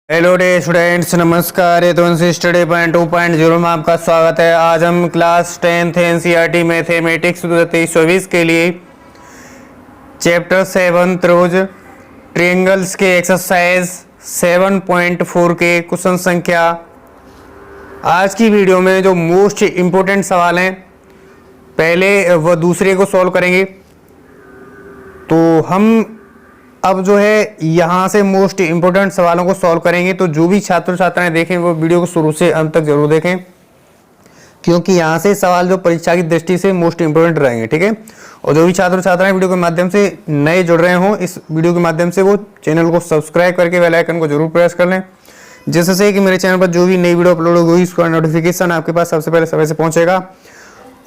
Hello day students, नमस्कार। ये तो स्टडी पॉइंट 2.0 में आपका स्वागत है। आज हम क्लास 10th एनसीईआरटी मैथमेटिक्स 2023-24 के लिए चैप्टर 7 त्रिभुज ट्रायंगल्स के एक्सरसाइज 7.4 के क्वेश्चन संख्या आज की वीडियो में जो मोस्ट इम्पोर्टेंट सवाल हैं पहले व दूसरे को सॉल्व करेंगे। तो हम अब जो है यहाँ से मोस्ट इम्पोर्टेंट सवालों को सॉल्व करेंगे। तो जो भी छात्र छात्राएं देखें वो वीडियो को शुरू से अंत तक जरूर देखें, क्योंकि यहाँ से सवाल जो परीक्षा की दृष्टि से मोस्ट इम्पोर्टेंट रहेंगे। ठीक है। और जो भी छात्र छात्राएं वीडियो के माध्यम से नए जुड़ रहे हों इस वीडियो के माध्यम से, वो चैनल को सब्सक्राइब करके बेल आइकन को जरूर प्रेस कर लें, जिससे कि मेरे चैनल पर जो भी नई वीडियो अपलोड होगी उसका नोटिफिकेशन आपके पास सबसे पहले समय से पहुंचेगा।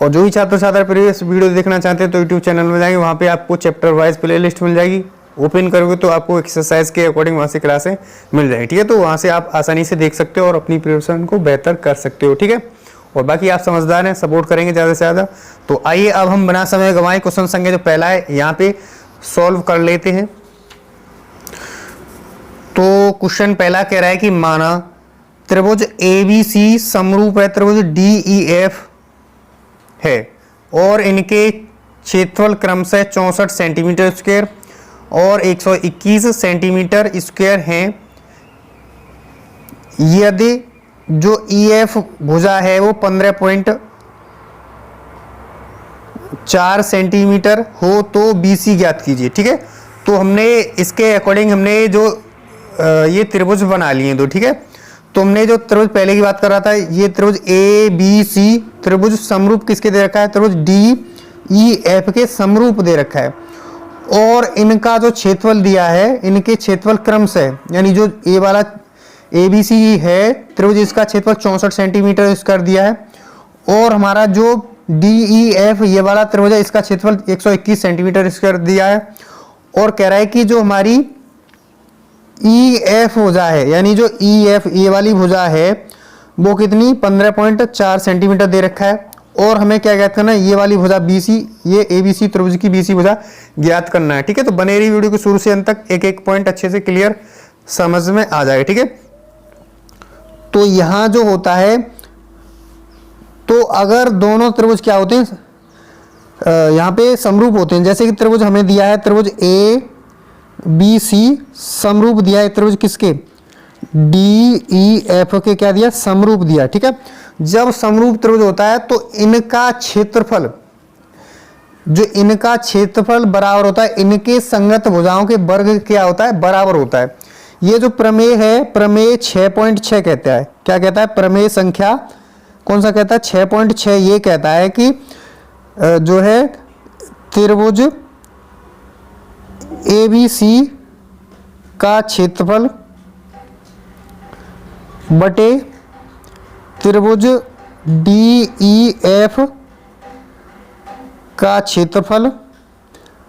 और जो भी छात्र छात्रा प्रीवियस वीडियो देखना चाहते हैं तो यूट्यूब चैनल में जाएंगे, वहाँ पे आपको चैप्टर वाइज प्लेलिस्ट मिल जाएगी। ओपन करोगे तो आपको एक्सरसाइज के अकॉर्डिंग वहाँ से क्लासें मिल जाएगी। ठीक है। तो वहाँ से आप आसानी से देख सकते हो और अपनी प्रिपरेशन को बेहतर कर सकते हो। ठीक है। और बाकी आप समझदार हैं, सपोर्ट करेंगे ज़्यादा से ज़्यादा। तो आइए अब हम बिना समय गंवाए क्वेश्चन संख्या जो पहला है यहाँ पे सॉल्व कर लेते हैं। तो क्वेश्चन पहला कह रहा है कि माना त्रिभुज ABC समरूप है त्रिभुज DEF है और इनके क्षेत्रफल क्रमशः 64 सेंटीमीटर स्क्वायर और 121 सेंटीमीटर स्क्वायर हैं। यदि जो EF भुजा है वो 15.4 सेंटीमीटर हो तो BC ज्ञात कीजिए। ठीक है। तो हमने इसके अकॉर्डिंग हमने जो ये त्रिभुज बना लिए दो। ठीक है। तो हमने जो त्रिभुज पहले की बात कर रहा था, ये त्रिभुज ABC त्रिभुज समरूप किसके दे रखा है, त्रिभुज DEF के समरूप दे रखा है। और इनका जो क्षेत्रफल दिया है, इनके क्षेत्रफल क्रम से, यानी जो ए वाला ABC है त्रिभुज, इसका क्षेत्रफल 64 सेंटीमीटर स्क्वायर दिया है। और हमारा जो DEF ये वाला त्रिभुज है, इसका क्षेत्रफल 121 सेंटीमीटर स्क्वायर दिया है। और कह रहा है कि जो हमारी EF भुजा है, यानी जो EF ये वाली भुजा है वो कितनी 15.4 सेंटीमीटर दे रखा है। और हमें क्या ज्ञात करना है, ये वाली भुजा BC, ये ABC त्रिभुज की BC भुजा ज्ञात करना है। ठीक है। तो बने रही वीडियो को शुरू से अंत तक, एक एक पॉइंट अच्छे से क्लियर समझ में आ जाएगा। ठीक है। तो यहां जो होता है, तो अगर दोनों त्रिभुज क्या होते हैं, यहां पे समरूप होते हैं। जैसे कि त्रिभुज हमें दिया है, त्रिभुज ABC समरूप दिया है त्रिभुज किसके, DEF के क्या दिया, समरूप दिया। ठीक है। जब समरूप त्रिभुज होता है तो इनका क्षेत्रफल, जो इनका क्षेत्रफल बराबर होता है इनके संगत भुजाओं के वर्ग क्या होता है, बराबर होता है। ये जो प्रमेय है, प्रमेय 6.6 कहता है। क्या कहता है, प्रमेय संख्या कौन सा कहता है, 6.6। ये कहता है कि जो है त्रिभुज ABC का क्षेत्रफल बटे त्रिभुज DEF का क्षेत्रफल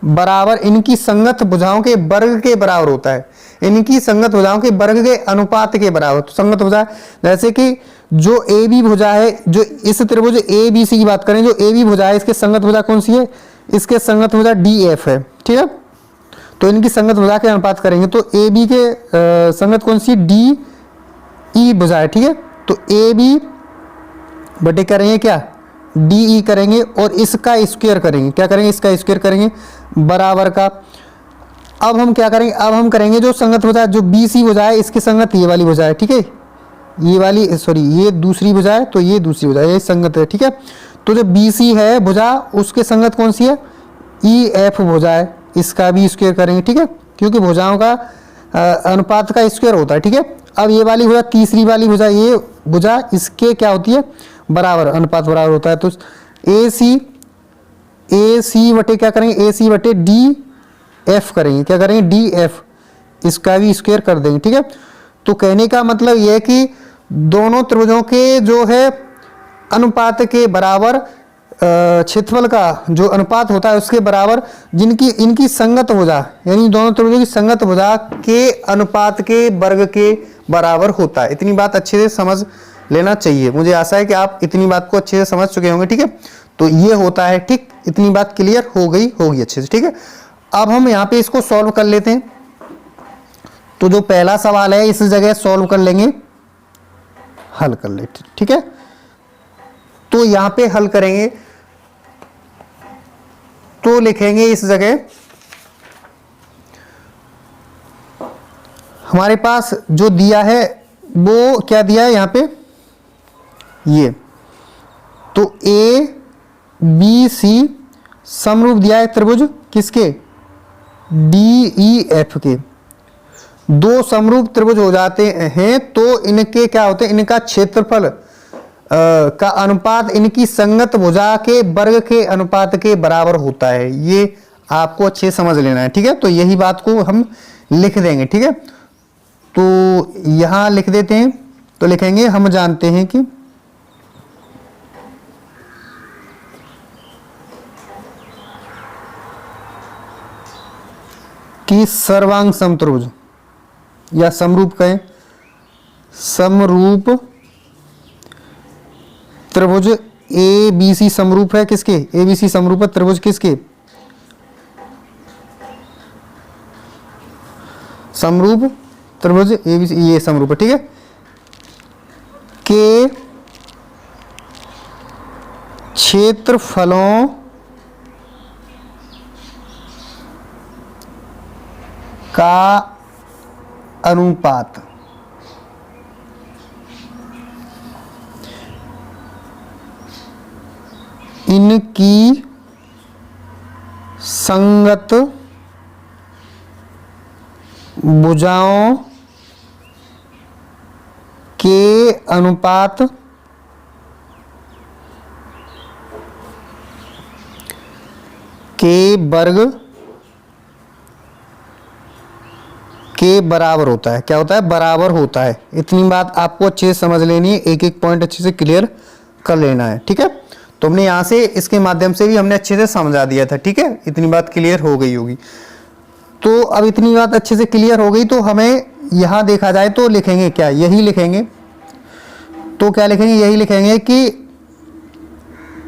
बराबर इनकी संगत भुजाओं के वर्ग के बराबर होता है। इनकी संगत भुजाओं के वर्ग के अनुपात के बराबर। तो संगत भुजा जैसे कि जो AB भुजा है, जो इस त्रिभुज ABC की बात करें, जो AB भुजा है इसके संगत भुजा कौन सी है, इसके संगत भुजा DF है। ठीक है। तो इनकी संगत भुजा के अनुपात करेंगे तो AB के संगत कौन सी, DE भुजा है। ठीक है। तो AB बटे करेंगे क्या, DE करेंगे और इसका स्क्वायर करेंगे। क्या करेंगे, इसका स्क्वायर करेंगे बराबर का। अब हम क्या करेंगे, अब हम करेंगे जो संगत भुजा, जो BC भुजा है इसकी संगत ये वाली भुजा है। ठीक है। ये वाली सॉरी ये दूसरी भुजा है, तो ये दूसरी भुजा है, ये संगत है। ठीक है। तो जो BC है भुजा उसके संगत कौन सी है, EF भुजा है, इसका भी स्क्वायर करेंगे। ठीक है। क्योंकि भुजाओं का अनुपात का स्क्वायर होता है। ठीक है। अब ये वाली भुजा, तीसरी वाली भुजा, ये भुजा इसके क्या होती है, बराबर, अनुपात बराबर होता है। तो AC बटे क्या करेंगे, AC बटे DF करेंगे। क्या करेंगे, DF, इसका भी स्क्वायर कर देंगे। ठीक है। तो कहने का मतलब यह है कि दोनों त्रिभुजों के जो है अनुपात के बराबर क्षेत्रफल का जो अनुपात होता है उसके बराबर जिनकी इनकी संगत भुजा, यानी दोनों त्रिभुजों की संगत भुजा के अनुपात के वर्ग के बराबर होता है। इतनी बात अच्छे से समझ लेना चाहिए। मुझे आशा है कि आप इतनी बात को अच्छे से समझ चुके होंगे। ठीक है। तो ये होता है। ठीक, इतनी बात क्लियर हो गई होगी अच्छे से। ठीक है। अब हम यहाँ पे इसको सॉल्व कर लेते हैं। तो जो पहला सवाल है इस जगह सॉल्व कर लेंगे, हल कर ले, ठीक है। तो यहां पे हल करेंगे तो लिखेंगे इस जगह हमारे पास जो दिया है वो क्या दिया है यहां पे, ये तो ए बी सी समरूप दिया है त्रिभुज किसके, डी ई एफ के। दो समरूप त्रिभुज हो जाते हैं तो इनके क्या होते हैं, इनका क्षेत्रफल का अनुपात इनकी संगत भुजा के वर्ग के अनुपात के बराबर होता है। ये आपको अच्छे समझ लेना है, ठीक है। तो यही बात को हम लिख देंगे, ठीक है। तो यहां लिख देते हैं, तो लिखेंगे हम जानते हैं कि सर्वांग समत्रिभुज या समरूप कहें, समरूप त्रिभुज ए बी सी समरूप है किसके, ए बी सी समरूप है त्रिभुज किसके, समरूप त्रिभुज ए बी सी, ये समरूप है, ठीक है, के क्षेत्रफलों का अनुपात इनकी संगत भुजाओं के अनुपात के वर्ग के बराबर होता है। क्या होता है, बराबर होता है। इतनी बात आपको अच्छे से समझ लेनी है, एक एक पॉइंट अच्छे से क्लियर कर लेना है, ठीक है। तो हमने यहां से इसके माध्यम से भी हमने अच्छे से समझा दिया था, ठीक है। इतनी बात क्लियर हो गई होगी। तो अब इतनी बात अच्छे से क्लियर हो गई तो हमें यहां देखा जाए तो लिखेंगे क्या, यही लिखेंगे। तो क्या लिखेंगे, यही लिखेंगे कि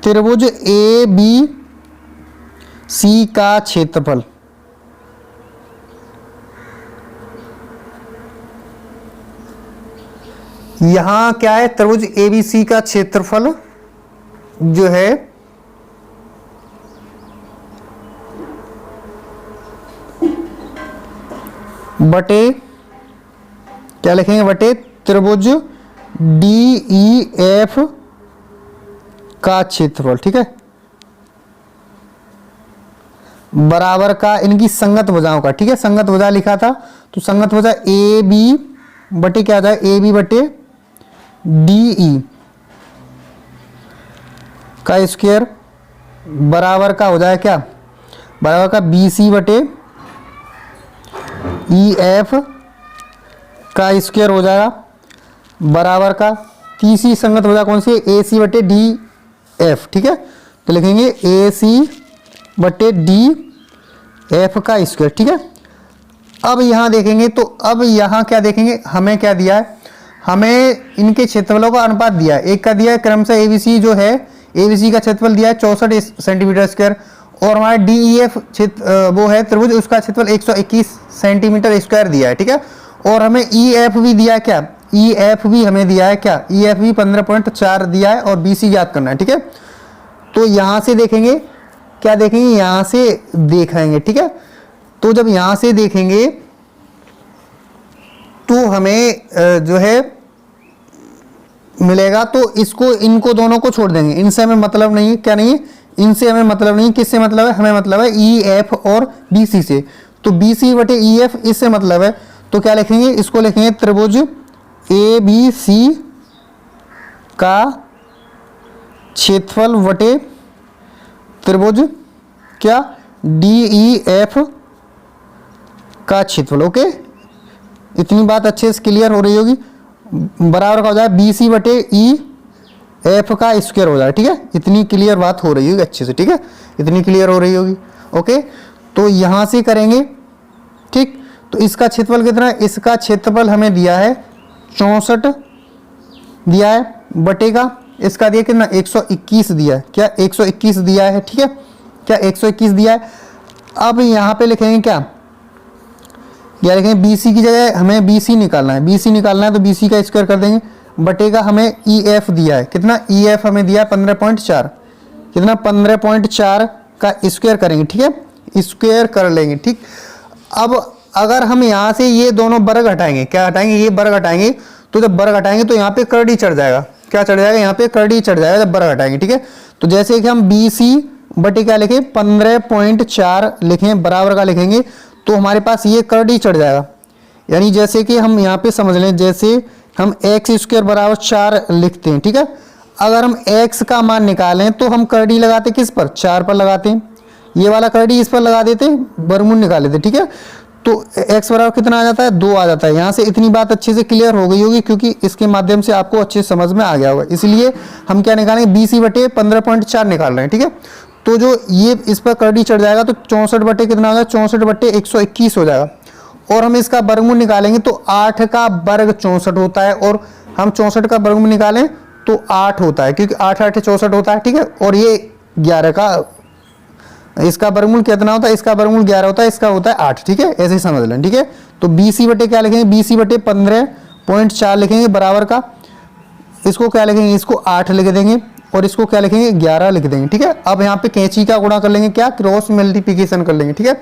त्रिभुज ए बी सी का क्षेत्रफल यहां क्या है, त्रिभुज ए बी सी का क्षेत्रफल जो है बटे क्या लिखेंगे, बटे त्रिभुज डी ई एफ का क्षेत्रफल, ठीक है, बराबर का इनकी संगत भुजाओं का, ठीक है। संगत भुजा लिखा था तो संगत भुजा ए बी बटे क्या आ जाए, ए बी बटे डी ई का स्क्वायर बराबर का हो जाए क्या, बराबर का बी सी बटे ई एफ का स्क्वायर हो जाएगा, बराबर का तीसरी संगत भुजा कौन सी, ए सी बटे डी एफ, ठीक है। तो लिखेंगे ए सी बटे डी एफ का स्क्वायर, ठीक है। अब यहां देखेंगे तो अब यहां क्या देखेंगे, हमें क्या दिया है, हमें इनके क्षेत्रफलों का अनुपात दिया है। एक का दिया है क्रमशः एबीसी जो है, एबीसी का क्षेत्रफल दिया है 64 सेंटीमीटर स्क्वायर, और हमारा डीईएफ क्षेत्र वो है त्रिभुज, उसका क्षेत्रफल 121 सेंटीमीटर स्क्वायर दिया है, ठीक है। और हमें ईएफ भी दिया है क्या, ईएफ भी हमें दिया है क्या, ईएफ भी 15.4 दिया है, और बीसी ज्ञात करना है, ठीक है। तो यहां से देखेंगे, क्या देखेंगे, यहां से देखेंगे, ठीक है। तो जब यहां से देखेंगे तो हमें जो है मिलेगा, तो इसको इनको दोनों को छोड़ देंगे, इनसे हमें मतलब नहीं है, क्या नहीं है, इनसे हमें मतलब नहीं, किससे मतलब है, हमें मतलब है ई एफ और बी सी से। तो बी सी बटे ई एफ इससे मतलब है, तो क्या लिखेंगे, इसको लिखेंगे त्रिभुज ए बी सी का क्षेत्रफल बटे त्रिभुज क्या डी ई एफ का क्षेत्रफल। ओके, इतनी बात अच्छे से क्लियर हो रही होगी। बराबर का हो जाए बी सी बटे ई एफ का स्क्वायर हो जाए, ठीक है। इतनी क्लियर बात हो रही होगी अच्छे से, ठीक है, इतनी क्लियर हो रही होगी। ओके, तो यहां से करेंगे, ठीक। तो इसका क्षेत्रफल कितना है, इसका क्षेत्रफल हमें दिया है 64 दिया है, बटे का इसका दिया कितना 121 दिया है, क्या 121 दिया है, ठीक है, क्या 121 दिया है। अब यहां पे लिखेंगे क्या, क्या लिखेंगे, बी सी की जगह हमें बी सी निकालना है, बी सी निकालना है तो बी सी का स्क्वायर कर देंगे, बटे का हमें ई एफ दिया है, कितना ई एफ हमें दिया है 15.4, कितना 15.4 का स्क्वायर करेंगे, ठीक है, स्क्वायर कर लेंगे, ठीक। अब अगर हम यहाँ से ये दोनों वर्ग हटाएंगे, क्या हटाएंगे, ये वर्ग हटाएंगे, तो जब वर्ग हटाएंगे तो यहाँ पे करड़ी चढ़ जाएगा, क्या चढ़ जाएगा, यहाँ पे करड़ी चढ़ जाएगा जब वर्ग हटाएंगे, ठीक है। तो जैसे कि हम बी सी बटे क्या लिखें 15.4 लिखें, बराबर का लिखेंगे, तो हमारे पास ये करड़ी चढ़ जाएगा। यानी जैसे कि हम यहाँ पे समझ लें, जैसे हम एक्स स्क्वायर बराबर 4 लिखते हैं, ठीक है। अगर हम एक्स का मान निकालें तो हम करड़ी लगाते किस पर, 4 पर लगाते हैं, ये वाला करड़ी इस पर लगा देते हैं, वर्गमूल निकाल लेते, ठीक है। तो x बराबर कितना आ जाता है, 2 आ जाता है। यहाँ से इतनी बात अच्छे से क्लियर हो गई होगी, क्योंकि इसके माध्यम से आपको अच्छे से समझ में आ गया होगा। इसलिए हम क्या निकालेंगे, बी सी बटे 15.4 निकाल रहे हैं, ठीक है। तो जो ये इस पर करड़ी चढ़ जाएगा तो 64 बटे कितना होगा, 64 बटे 121 हो जाएगा। और हम इसका वर्गमूल निकालेंगे तो 8 का वर्ग 64 होता है, और हम 64 का वर्गमूल निकालें तो 8 होता है, क्योंकि 8 8 64 होता है, ठीक है। और ये 11 का, इसका वर्गमूल कितना होता है, इसका वर्गमूल 11 होता है, इसका होता है 8, ठीक है, ऐसे ही समझ लें, ठीक है। तो बी सी बटे क्या लिखेंगे, बी सी बटे 15.4 लिखेंगे, बराबर का इसको क्या लिखेंगे, इसको 8 लिख देंगे, और इसको क्या लिखेंगे 11 लिख देंगे, ठीक है। अब यहाँ पे कैंची का गुणा कर लेंगे, क्या क्रॉस मल्टीप्लिकेशन कर लेंगे, ठीक है।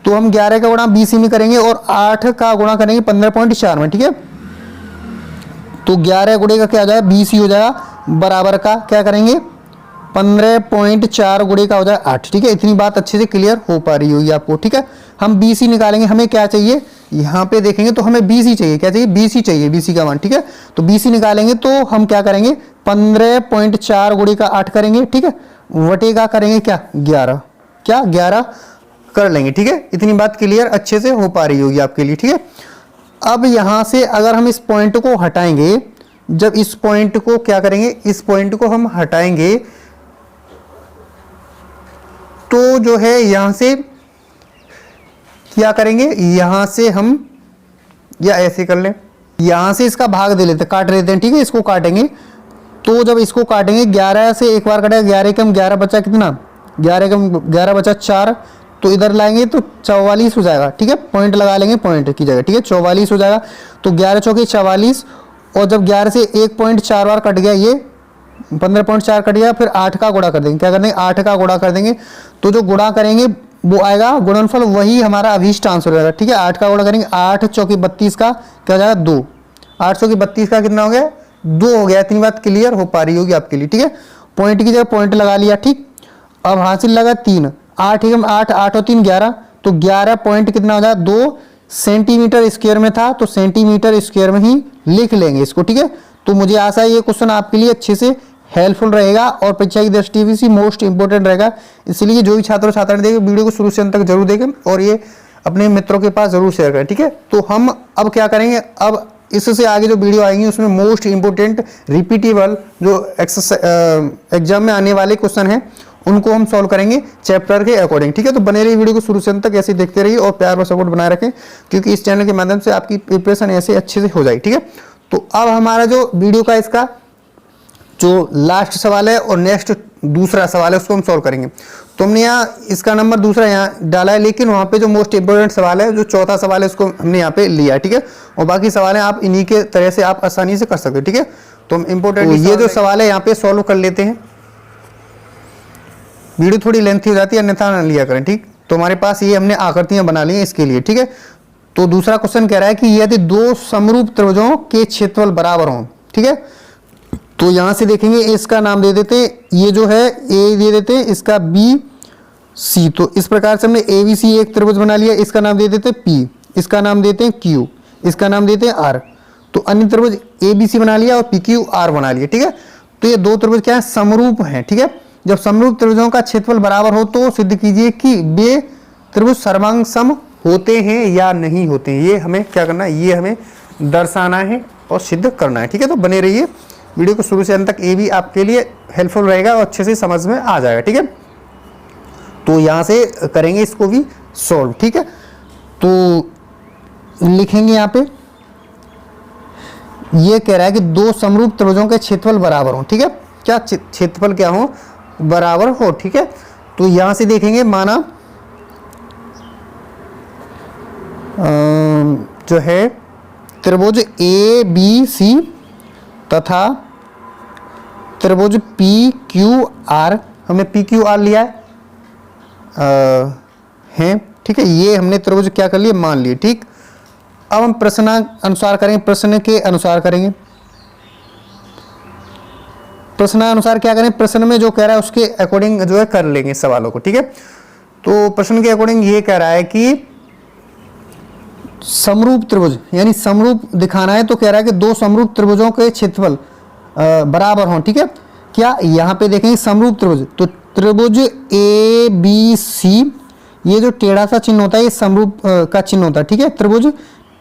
तो हम 11 का गुणा बी सी में करेंगे और 8 का गुणा करेंगे 15.4 में, ठीक है। तो 11 गुणे का क्या हो जाएगा, बी सी हो जाएगा, बराबर का क्या करेंगे 15.4 गुणे का हो जाएगा 8, ठीक है। इतनी बात अच्छे से क्लियर हो पा रही होगी आपको, ठीक है। हम बी सी निकालेंगे, हमें क्या चाहिए, यहाँ पे देखेंगे तो हमें बी सी चाहिए, क्या चाहिए, बी सी चाहिए, बी सी का मान, ठीक है। तो बी सी निकालेंगे तो हम क्या करेंगे 15.4 गुणे का 8 करेंगे, ठीक है, वटे का करेंगे क्या 11, क्या 11 कर लेंगे, ठीक है। इतनी बात क्लियर अच्छे से हो पा रही होगी आपके लिए, ठीक है। अब यहाँ से अगर हम इस पॉइंट को हटाएंगे, जब इस पॉइंट को क्या करेंगे, इस पॉइंट को हम हटाएंगे तो जो है यहां से क्या करेंगे, यहां से हम या ऐसे कर लें, यहां से इसका भाग दे लेते, काट लेते हैं, ठीक है। इसको काटेंगे तो जब इसको काटेंगे 11 से एक बार कटेगा, 11 कम 11 बचा कितना, 11 कम 11 बचा 4, तो इधर लाएंगे तो 44 हो जाएगा, ठीक है। पॉइंट लगा लेंगे पॉइंट की जगह, ठीक है, 44 हो जाएगा। तो 11 चौके 44, और जब 11 से 1.4 बार कट गया, ये 15.4 कट गया, फिर 8 का गुणा कर देंगे, क्या कर देंगे 8 का गुणा कर देंगे। तो जो गुणा करेंगे वो आएगा गुणनफल, वही हमारा अभीष्ट आंसर हो जाएगा, ठीक है। 8 का गुणा करेंगे, 8 चौकी 32 का क्या हो जाएगा 2, 8 चौकी 32 का कितना हो गया 2 हो गया। इतनी बात क्लियर हो पा रही होगी आपके लिए, ठीक है। पॉइंट की जगह पॉइंट लगा लिया, ठीक। अब हासिल लगा 3, 8 एकम 8, 8 और 3 11, तो 11 पॉइंट कितना हो जाएगा 2 सेंटीमीटर स्क्वायर में था, तो सेंटीमीटर स्क्वायर में ही लिख लेंगे इसको, ठीक है। तो मुझे आशा है ये क्वेश्चन आपके लिए अच्छे से हेल्पफुल रहेगा और परीक्षा की दृष्टि से मोस्ट इंपोर्टेंट रहेगा। इसलिए जो भी छात्र छात्राएं देखें वीडियो को शुरू से अंत तक जरूर देखें और ये अपने मित्रों के पास जरूर शेयर करें, ठीक है। तो हम अब क्या करेंगे, अब इससे आगे जो वीडियो आएंगी उसमें मोस्ट इंपोर्टेंट रिपीटेबल जो एग्जाम में आने वाले क्वेश्चन हैं उनको हम सॉल्व करेंगे चैप्टर के अकॉर्डिंग, ठीक है। तो बने रहिए वीडियो को शुरू से अंत तक, ऐसे देखते रहिए और प्यार और सपोर्ट बनाए रखें, क्योंकि इस चैनल के माध्यम से आपकी प्रिपरेशन ऐसे अच्छे से हो जाएगी, ठीक है। तो अब हमारा जो वीडियो का इसका जो लास्ट सवाल है और नेक्स्ट दूसरा सवाल है उसको हम सॉल्व करेंगे। तो हमने यहाँ इसका नंबर दूसरा यहाँ डाला है, लेकिन वहाँ पे जो मोस्ट इंपोर्टेंट सवाल है जो चौथा सवाल है उसको हमने यहाँ पे लिया है, ठीक है। और बाकी सवाल है आप इन्हीं के तरह से आप आसानी से कर सकते हो, ठीक है। तो हम इंपोर्टेंट ये जो सवाल है यहाँ पे सॉल्व कर लेते हैं। वीडियो थोड़ी लेंथी हो जाती है, अन्यथा न लिया करें, ठीक। तो हमारे पास ये हमने आकृतियां बना ली हैं इसके लिए, ठीक है। तो दूसरा क्वेश्चन कह रहा है कि यदि दो समरूप त्रिभुजों के क्षेत्रफल बराबर हों, ठीक है। तो यहां से देखेंगे इसका नाम दे देते हैं, ये जो है ए दे देते हैं, इसका बी सी। तो इस प्रकार से हमने ए बी सी एक त्रिभुज बना लिया, इसका नाम दे देते हैं पी, इसका नाम देते हैं क्यू, इसका नाम देते हैं आर। तो अन्य त्रिभुज ए बी सी बना लिया और पी क्यू आर बना लिया, ठीक है। तो ये दो त्रिभुज क्या है, समरूप हैं, ठीक है। जब समरूप त्रिभुजों का क्षेत्रफल बराबर हो तो सिद्ध कीजिए कि वे त्रिभुज सर्वांग सम होते हैं या नहीं होते हैं। ये हमें क्या करना है, ये हमें दर्शाना है और सिद्ध करना है, ठीक है। तो बने रहिए वीडियो को शुरू से अंत तक, ये भी आपके लिए हेल्पफुल रहेगा और अच्छे से समझ में आ जाएगा, ठीक है। तो यहां से करेंगे इसको भी सॉल्व, ठीक है। तो लिखेंगे यहां पे, ये कह रहा है कि दो समरूप त्रिभुजों के क्षेत्रफल बराबर हो, ठीक है। क्या क्षेत्रफल क्या हो, बराबर हो, ठीक है। तो यहां से देखेंगे, माना जो है त्रिभुज ए बी सी तथा त्रिभुज पी क्यू आर, हमने पी क्यू आर लिया है, ठीक है। ये हमने त्रिभुज क्या कर लिए, मान लिए, ठीक। अब हम प्रश्न अनुसार करेंगे, प्रश्न के अनुसार करेंगे। प्रश्नानुसार क्या करें, प्रश्न में जो कह रहा है उसके अकॉर्डिंग जो है कर लेंगे सवालों को, ठीक है। तो प्रश्न के अकॉर्डिंग ये कह रहा है कि समरूप त्रिभुज, यानी समरूप दिखाना है, तो कह रहा है कि दो समरूप त्रिभुजों के क्षेत्रफल बराबर हों, ठीक है। क्या यहाँ पे देखेंगे समरूप त्रिभुज, तो त्रिभुज ए बी सी, ये जो टेढ़ा सा चिन्ह होता है ये समरूप का चिन्ह होता है, ठीक है। त्रिभुज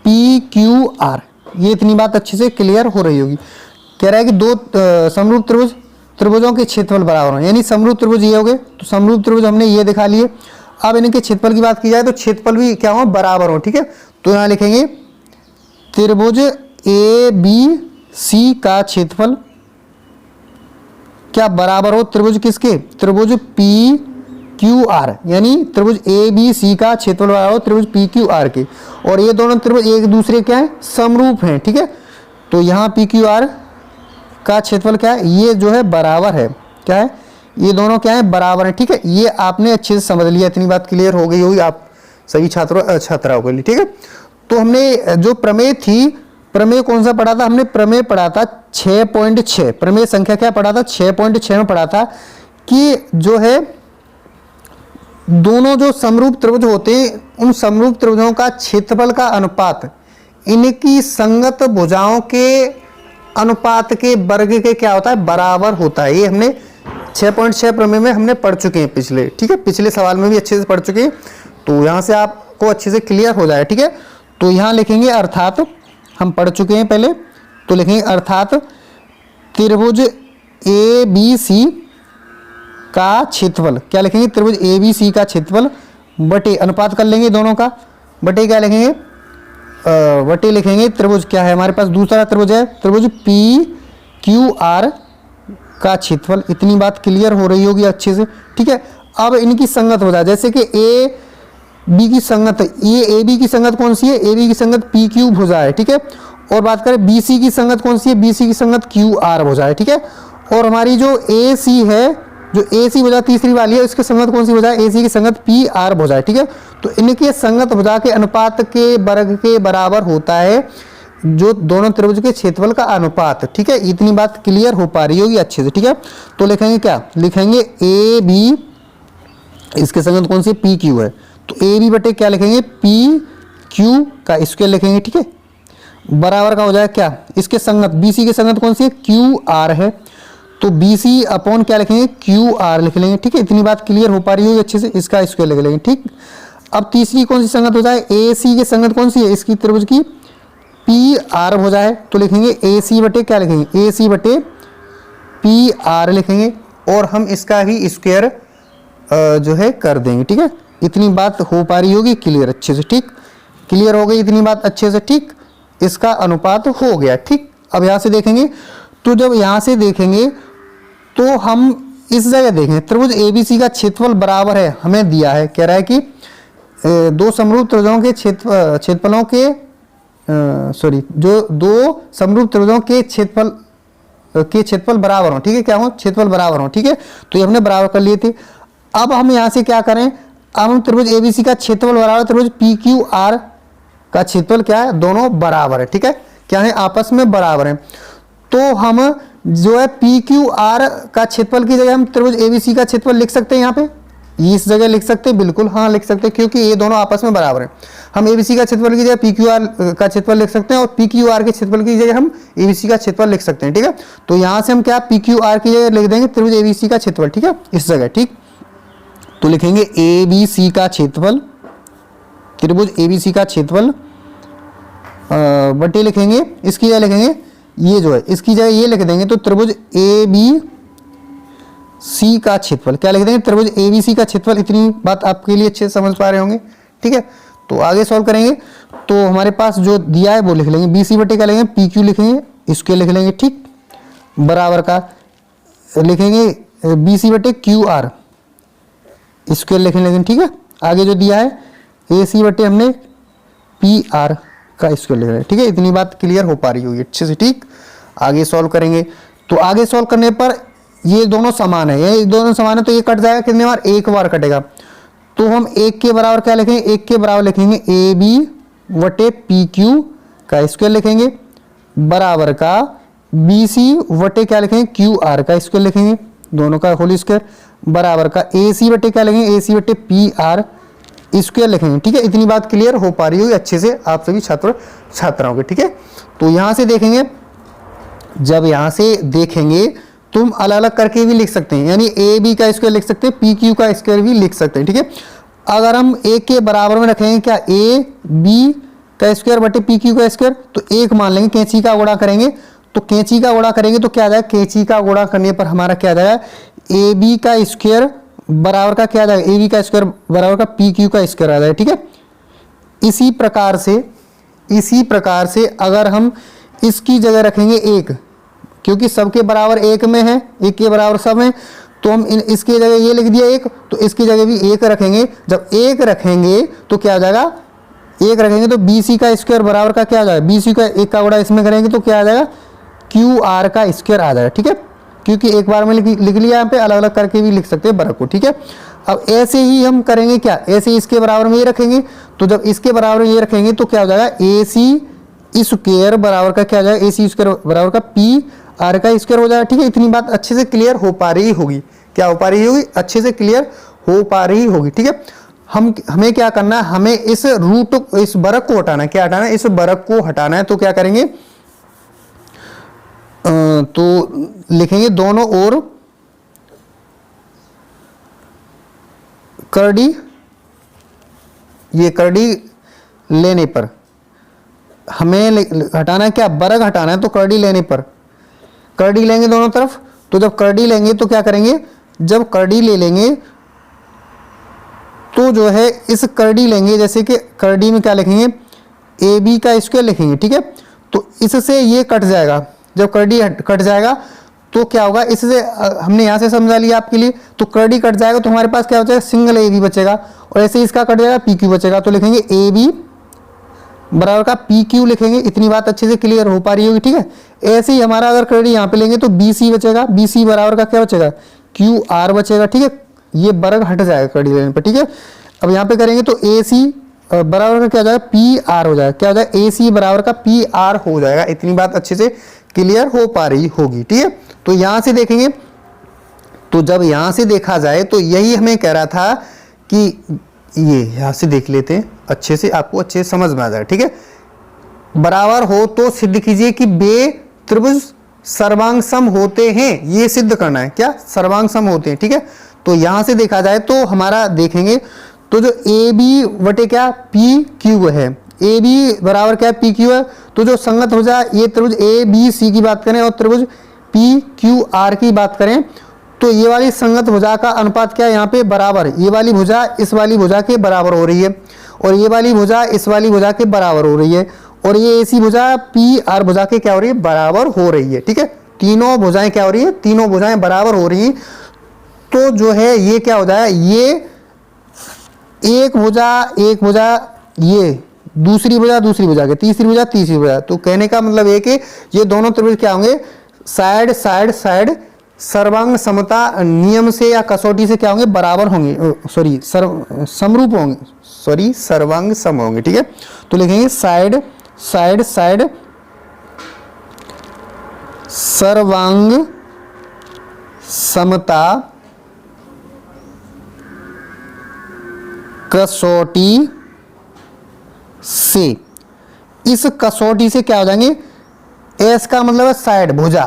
पी क्यू आर, ये इतनी बात अच्छे से क्लियर हो रही होगी। कह रहा है कि दो समरूप त्रिभुजों के क्षेत्रफल बराबर हैं, यानी समरूप त्रिभुज ये हो गए, तो समरूप त्रिभुज हमने ये दिखा लिए। अब इनके क्षेत्रफल की बात की जाए तो क्षेत्रफल भी क्या हो, बराबर हो, ठीक है। तो यहाँ लिखेंगे त्रिभुज ए बी सी का क्षेत्रफल क्या बराबर हो त्रिभुज किसके, त्रिभुज पी क्यू आर, यानी त्रिभुज ए बी सी का क्षेत्रफल बराबर हो त्रिभुज पी क्यू आर के। और ये दोनों त्रिभुज एक दूसरे क्या है, समरूप हैं, ठीक है। तो यहाँ पी क्यू आर का क्षेत्रफल क्या है, ये जो है बराबर है, क्या है, ये दोनों क्या है, बराबर है, ठीक है। ये आपने अच्छे से समझ लिया, इतनी बात क्लियर हो गई होगी आप सभी छात्राओं के लिए, ठीक है। तो हमने जो प्रमेय थी, प्रमेय कौन सा पढ़ा था, हमने प्रमेय पढ़ा था 6.6, प्रमेय संख्या क्या पढ़ा था, 6.6 में पढ़ा था कि जो है दोनों जो समरूप त्रिभुज होते हैं उन समरूप त्रिभुजों का क्षेत्रफल का अनुपात इनकी संगत भुजाओं के अनुपात के वर्ग के क्या होता है, बराबर होता है। ये हमने 6.6 प्रमेय में हमने पढ़ चुके हैं पिछले, ठीक है, पिछले सवाल में भी अच्छे से पढ़ चुके हैं। तो यहाँ से आपको अच्छे से क्लियर हो जाए, ठीक है। तो यहाँ लिखेंगे अर्थात, हम पढ़ चुके हैं पहले, तो लिखेंगे अर्थात त्रिभुज ए बी सी का क्षेत्रफल, क्या लिखेंगे, त्रिभुज ए बी सी का क्षेत्रफल बटे अनुपात कर लेंगे दोनों का, बटे क्या लिखेंगे, बटे लिखेंगे त्रिभुज क्या है हमारे पास, दूसरा त्रिभुज है त्रिभुज पी क्यू आर का क्षेत्रफल। इतनी बात क्लियर हो रही होगी अच्छे से, ठीक है। अब इनकी संगत हो जाए, जैसे कि ए बी की संगत, ये ए बी की संगत कौन सी है, ए बी की संगत पी क्यू भुजा है, ठीक है। और बात करें बी सी की संगत कौन सी है, बी सी की संगत क्यू आर भुजा है, ठीक है। और हमारी जो ए सी है, जो ए सी भुजा तीसरी वाली है, उसकी संगत कौन सी भुजा है, ए सी की संगत पी आर भुजा है, ठीक है। तो इनके संगत भुजा के अनुपात के वर्ग के बराबर होता है जो दोनों त्रिभुज के क्षेत्रफल का अनुपात, ठीक है। इतनी बात क्लियर हो पा रही होगी अच्छे से, ठीक है। तो लिखेंगे क्या, लिखेंगे ए बी, इसके संगत कौन सी, पी क्यू है, तो ए बी बटे क्या लिखेंगे, पी क्यू का स्क्वायर लिखेंगे, ठीक है। बराबर का हो जाएगा क्या, इसके संगत बी सी के संगत कौन सी है, क्यू आर है, तो बी सी अपॉन क्या लिखेंगे, क्यू आर लिख लेंगे, ठीक है। इतनी बात क्लियर हो पा रही होगी अच्छे से, इसका स्क्वायर लिख लेंगे, ठीक। अब तीसरी कौन सी संगत हो जाए, ए सी के संगत कौन सी है, इसकी त्रिभुज की पी आर हो जाए, तो लिखेंगे ए सी बटे क्या लिखेंगे, ए सी बटे पी आर लिखेंगे, और हम इसका ही स्क्वायर जो है कर देंगे, ठीक है। इतनी बात हो पा रही होगी क्लियर अच्छे से, ठीक, क्लियर हो गई इतनी बात अच्छे से, ठीक। इसका अनुपात हो गया, ठीक। अब यहाँ से देखेंगे, तो जब यहाँ से देखेंगे तो हम इस जगह देखेंगे त्रिभुज एबीसी का क्षेत्रफल बराबर है, हमें दिया है, कह रहा है कि दो समरूप त्रिभुजों के क्षेत्रफलों के जो दो समरूप त्रिभुजों के क्षेत्रफल बराबर हो, ठीक है, क्या हो, क्षेत्रफल बराबर हो, ठीक है। तो ये हमने बराबर कर लिए थे। अब हम यहाँ से क्या करें, अब हम त्रिभुज एबीसी का क्षेत्रफल बराबर त्रिभुज पी क्यू आर का क्षेत्रफल क्या है, दोनों बराबर है, ठीक है, क्या है, आपस में बराबर है। तो हम जो है पी क्यू आर का क्षेत्रफल की जगह हम त्रिभुज एबीसी का क्षेत्रफल लिख सकते हैं, यहाँ पे इस जगह लिख सकते हैं, बिल्कुल हाँ लिख सकते हैं, क्योंकि ये दोनों आपस में बराबर हैं। हम एबीसी का क्षेत्रफल की जगह पी क्यू आर का क्षेत्रफल लिख सकते हैं, और पी क्यू आर के क्षेत्रफल की जगह हम एबीसी का क्षेत्रफल लिख सकते हैं, ठीक है। तो यहाँ से हम क्या पी क्यू आर की जगह लिख देंगे त्रिभुज एबीसी का क्षेत्रफल, ठीक है, इस जगह, ठीक। तो लिखेंगे ए बी सी का क्षेत्रफल, त्रिभुज एबीसी का क्षेत्रफल बटे लिखेंगे, इसकी जगह लिखेंगे ये जो है, इसकी जगह ये लिख देंगे, तो त्रिभुज ए बी सी का क्षेत्रफल क्या लिख देंगे, त्रिभुज ए बी सी का क्षेत्रफल। इतनी बात आपके लिए अच्छे से समझ पा रहे होंगे, ठीक है। तो आगे सॉल्व करेंगे, तो हमारे पास जो दिया है वो लिख लेंगे, बी सी बटे क्या लिखेंगे, पी क्यू लिखेंगे, इसके लिख लेंगे, ठीक, बराबर का लिखेंगे बी सी बटे क्यू आर, इसके लिखेंगे, ठीक है। आगे जो दिया है ए सी बटे हमने पी आर का स्क्वायर लिख रहे हैं, ठीक है। इतनी बात क्लियर हो पा रही होगी अच्छे से, ठीक। आगे सॉल्व करेंगे, तो आगे सॉल्व करने पर ये दोनों समान है, ये दोनों समान है तो ये कट जाएगा कितने बार, एक बार कटेगा। तो हम एक के बराबर क्या लिखेंगे, एक के बराबर लिखेंगे ए बी वटे पी क्यू का स्क्वायर लिखेंगे, बराबर का बी सी वटे क्या लिखेंगे, क्यू आर का स्क्वायर लिखेंगे, दोनों का होल स्क्वायर, बराबर का ए सी वटे क्या लिखेंगे, ए सी वटे पी आर स्क्वायर लिखेंगे, ठीक है। इतनी बात क्लियर हो पा रही होगी अच्छे से आप सभी छात्र छात्राओं के, ठीक है। तो यहां से देखेंगे, जब यहां से देखेंगे तुम अलग अलग करके भी लिख सकते हैं, यानी ए बी का स्क्वायर लिख सकते हैं, पी क्यू का स्क्वायर भी लिख सकते हैं, ठीक है। अगर हम एक के बराबर में रखेंगे क्या, ए बी का स्क्वायर बटे पी क्यू का स्क्वायर, तो एक मान लेंगे, कैंची का गुणा करेंगे, तो कैंची का गुणा करेंगे तो क्या आ जाएगा, कैंची का गुणा करने पर हमारा क्या आ जाएगा, ए बी का स्क्वायर बराबर का क्या आ जाएगा, ए बी का स्क्वायर बराबर का पी क्यू का स्क्वायर आ जाएगा, ठीक है। इसी प्रकार से अगर हम इसकी जगह रखेंगे एक, क्योंकि सबके बराबर एक में है, एक के बराबर सब है, तो हम इसकी जगह ये लिख दिया एक, तो इसकी जगह भी एक रखेंगे। जब एक रखेंगे तो क्या हो जाएगा, एक रखेंगे तो बी सी का स्क्वायर बराबर का क्या आ जाएगा, बी सी का एक का गुणा इसमें करेंगे तो क्या आ जाएगा, क्यू आर का स्क्वायर आ जाएगा, ठीक है। क्योंकि एक बार में लिख लिया, यहाँ पे अलग अलग करके भी लिख सकते हैं बराबर को, ठीक है। अब ऐसे ही हम करेंगे क्या, ऐसे इसके बराबर में ये रखेंगे, तो जब इसके बराबर में ये रखेंगे तो क्या हो जाएगा, ए सी स्क्वायर बराबर का क्या हो जाएगा, ए सी स्क्वायर बराबर का पी आर का स्क्वायर हो जाएगा, ठीक है। इतनी बात अच्छे से क्लियर हो पा रही होगी, क्या हो पा रही होगी, अच्छे से क्लियर हो पा रही होगी, ठीक है। हमें क्या करना है, हमें इस रूट, इस बरक को हटाना है, क्या हटाना है, इस बरक को हटाना है। तो क्या करेंगे, तो लिखेंगे दोनों ओर करड़ी, ये करड़ी लेने पर हमें हटाना है क्या, बरक हटाना है, तो करड़ी लेने पर करड़ी लेंगे दोनों तरफ। तो जब करड़ी लेंगे तो क्या करेंगे, जब करड़ी ले लेंगे तो जो है इस करड़ी लेंगे, जैसे कि करड़ी में क्या लिखेंगे, ए बी का स्क्वायर लिखेंगे, ठीक है। तो इससे ये कट जाएगा, जब करड़ी कट जाएगा तो क्या होगा, इससे हमने यहाँ से समझा लिया आपके लिए, तो करड़ी कट जाएगा तो हमारे पास क्या हो जाएगा, सिंगल ए बी बचेगा, और ऐसे इसका कट जाएगा, पी क्यू बचेगा। तो लिखेंगे ए बी बराबर का पी क्यू लिखेंगे। इतनी बात अच्छे से क्लियर हो पा रही होगी, ठीक है। ऐसे ही हमारा अगर करड़ी यहाँ पे लेंगे तो बी सी बचेगा, बी सी बराबर का क्या बचेगा, क्यू आर बचेगा, ठीक है। ये बरग हट जाएगा करड़ी लेने पर, ठीक है। अब यहाँ पे करेंगे तो ए सी बराबर का क्या हो जाएगा, पी आर हो जाएगा, क्या हो जाएगा, ए सी बराबर का पी आर हो जाएगा। इतनी बात अच्छे से क्लियर हो पा रही होगी, ठीक है। तो यहां से देखेंगे, तो जब यहां से देखा जाए तो यही हमें कह रहा था कि ये यहां से देख लेते हैं अच्छे से, आपको अच्छे से समझ में आ जाएगा, ठीक है। बराबर हो तो सिद्ध कीजिए कि बे त्रिभुज सर्वांग सम होते हैं, ये सिद्ध करना है, क्या सर्वांग सम होते हैं, ठीक है। तो यहां से देखा जाए तो हमारा देखेंगे तो जो ए बी वटे क्या पी क्यू है, ए बी बराबर क्या पी क्यू है, तो जो संगत हो जाए ये त्रिभुज ए बी सी की बात करें और त्रिभुज पी क्यू आर की बात करें, तो ये वाली संगत भुजा का अनुपात क्या है, यहाँ पे बराबर, ये वाली भुजा इस वाली भुजा के बराबर हो रही है, और ये वाली भुजा इस वाली भुजा के बराबर हो रही है, और ये ऐसी भुजा पी आर भुजा के क्या हो रही है, बराबर हो रही है, ठीक है। तीनों भुजाएं क्या हो रही है, तीनों भुजाएं बराबर हो रही हैं। तो जो है ये क्या हो जाएगा, ये एक भुजा ये दूसरी भुजा के तीसरी भुजा, तो कहने का मतलब ये कि ये दोनों त्रिभुज क्या होंगे, साइड साइड साइड सर्वांग समता नियम से या कसौटी से क्या होंगे, बराबर होंगे, सॉरी समरूप होंगे, सॉरी सर्वांग सम होंगे, ठीक है। तो लिखेंगे साइड साइड साइड सर्वांग समता कसौटी से, इस कसौटी से क्या हो जाएंगे, एस का मतलब है साइड भुजा,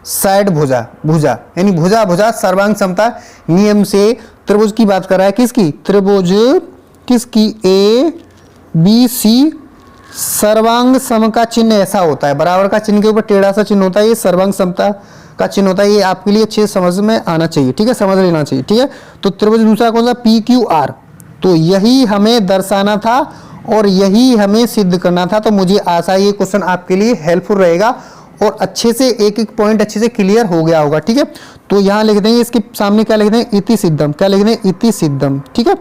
साइड भुजा भुजा यानी भुजा भुजा सर्वांग समता नियम से त्रिभुज की बात कर रहा है, किसकी, त्रिभुज किसकी, ए बी सी सर्वांग सम का चिन्ह ऐसा होता है, बराबर का चिन्ह के ऊपर टेढ़ा सा चिन्ह होता है, ये सर्वांग समता का चिन्ह होता है। ये आपके लिए अच्छे समझ में आना चाहिए, ठीक है, समझ लेना चाहिए, ठीक है। तो त्रिभुज दूसरा कौन सा, पी क्यू आर, तो यही हमें दर्शाना था और यही हमें सिद्ध करना था। तो मुझे आशा है ये क्वेश्चन आपके लिए हेल्पफुल रहेगा और अच्छे से एक एक पॉइंट अच्छे से क्लियर हो गया होगा, ठीक है। तो यहाँ लिख देंगे, इसके सामने क्या लिख देंगे, इति सिद्धम, क्या लिख देंगे, इति सिद्धम, ठीक है।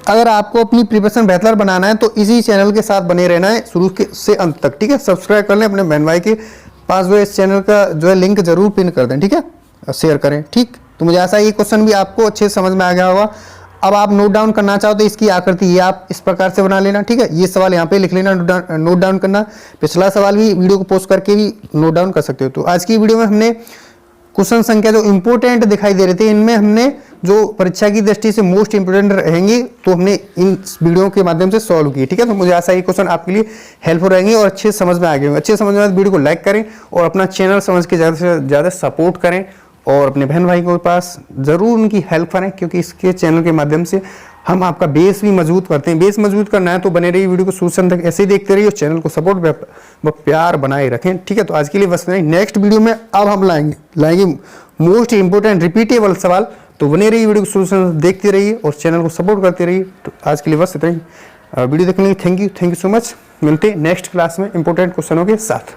अगर आपको अपनी प्रिपरेशन बेहतर बनाना है तो इसी चैनल के साथ बने रहना है शुरू से अंत तक, ठीक है। सब्सक्राइब कर लें, अपने बहन भाई के पास जो है इस चैनल का जो है लिंक जरूर पिन कर दें, ठीक है, शेयर करें, ठीक। तो मुझे ऐसा ये क्वेश्चन भी आपको अच्छे से समझ में आ गया होगा। अब आप नोट डाउन करना चाहो तो इसकी आकृति ये आप इस प्रकार से बना लेना, ठीक है। ये सवाल यहाँ पे लिख लेना, नोट डाउन करना। पिछला सवाल भी वीडियो को पोस्ट करके भी नोट डाउन कर सकते हो। तो आज की वीडियो में हमने क्वेश्चन संख्या जो इंपॉर्टेंट दिखाई दे रहे थे, इनमें हमने जो परीक्षा की दृष्टि से मोस्ट इंपोर्टेंट रहेंगे तो हमने इन वीडियो के माध्यम से सॉल्व किए, ठीक है। तो मुझे आशा है ये क्वेश्चन आपके लिए हेल्पफुल रहेंगे और अच्छे समझ में आ गए होंगे। अच्छे समझ में आए तो वीडियो को लाइक करें और अपना चैनल समझ के ज़्यादा से ज़्यादा सपोर्ट करें और अपने बहन भाई के पास ज़रूर उनकी हेल्प करें, क्योंकि इसके चैनल के माध्यम से हम आपका बेस भी मजबूत करते हैं। बेस मजबूत करना है तो बने रहिए, वीडियो को शुरू से अंत तक ऐसे ही देखते रहिए और चैनल को सपोर्ट व प्यार बनाए रखें, ठीक है। तो आज के लिए बस नहीं, नेक्स्ट वीडियो में अब हम लाएंगे मोस्ट इंपोर्टेंट रिपीटेबल सवाल। तो बने रहिए, वीडियो को शुरू से देखते रहिए और चैनल को सपोर्ट करते रहिए। तो आज के लिए बस इतना ही। वीडियो देखने के लिए थैंक यू सो मच। मिलते हैं नेक्स्ट क्लास में इंपॉर्टेंट क्वेश्चनों के साथ।